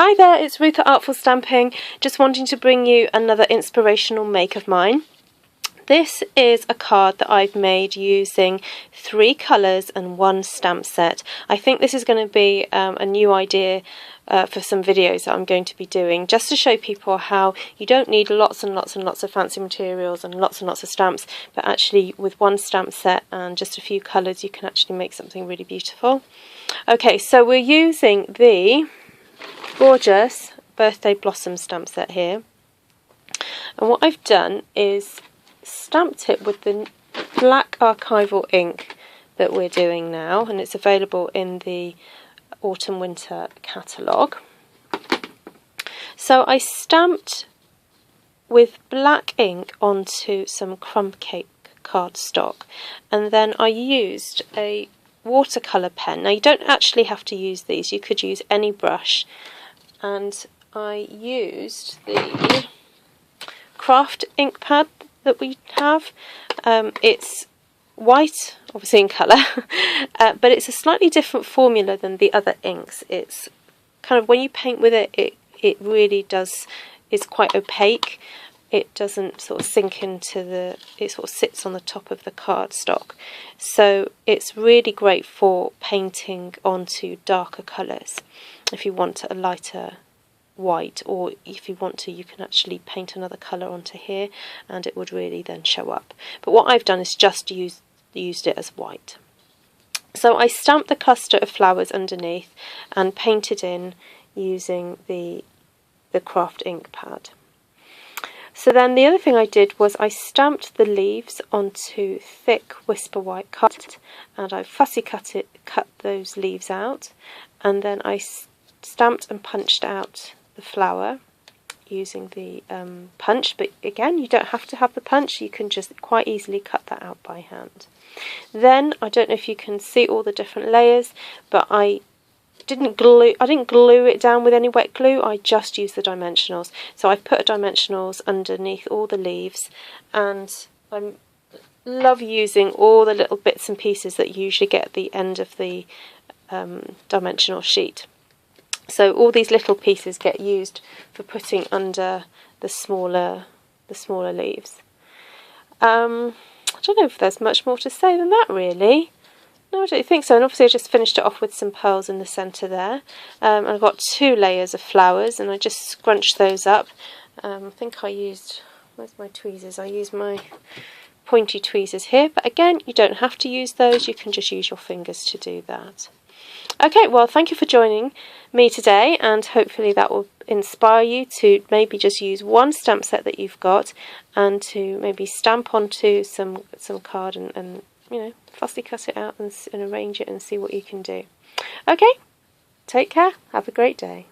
Hi there, it's Ruth at Artful Stamping, just wanting to bring you another inspirational make of mine. This is a card that I've made using 3 colours and 1 stamp set. I think this is going to be a new idea for some videos that I'm going to be doing, just to show people how you don't need lots and lots and lots of fancy materials and lots of stamps, but actually with 1 stamp set and just a few colours you can actually make something really beautiful. Okay, so we're using the gorgeous Birthday Blossom stamp set here, and what I've done is stamped it with the black archival ink that we're doing now, and it's available in the autumn winter catalogue. So I stamped with black ink onto some crumb cake cardstock, and then I used a watercolour pen. Now you don't actually have to use these, you could use any brush, and I used the craft ink pad that we have. It's white, obviously in colour, but it's a slightly different formula than the other inks. It's kind of, when you paint with it, it really does, it's quite opaque. It doesn't sort of sink into it sort of sits on the top of the cardstock. So it's really great for painting onto darker colours. If you want a lighter white, or if you want to, you can actually paint another colour onto here and it would really then show up. But what I've done is just used it as white. So I stamped the cluster of flowers underneath and painted in using the craft ink pad. So then the other thing I did was I stamped the leaves onto thick Whisper White card, and I fussy cut those leaves out, and then I stamped and punched out the flower using the punch, but again, you don't have to have the punch, you can just quite easily cut that out by hand. Then, I don't know if you can see all the different layers, but I didn't glue it down with any wet glue, I just used the dimensionals. So I put dimensionals underneath all the leaves, and I love using all the little bits and pieces that you usually get at the end of the dimensional sheet. So all these little pieces get used for putting under the smaller leaves. I don't know if there's much more to say than that, really. No, I don't think so. And obviously I just finished it off with some pearls in the centre there. I've got 2 layers of flowers, and I just scrunched those up. I think I used, where's my tweezers? I used my pointy tweezers here, but again, you don't have to use those, you can just use your fingers to do that. Okay, well, thank you for joining me today, and hopefully that will inspire you to maybe just use 1 stamp set that you've got and to maybe stamp onto some card and you know, fussy cut it out and arrange it and see what you can do. Okay, take care, have a great day.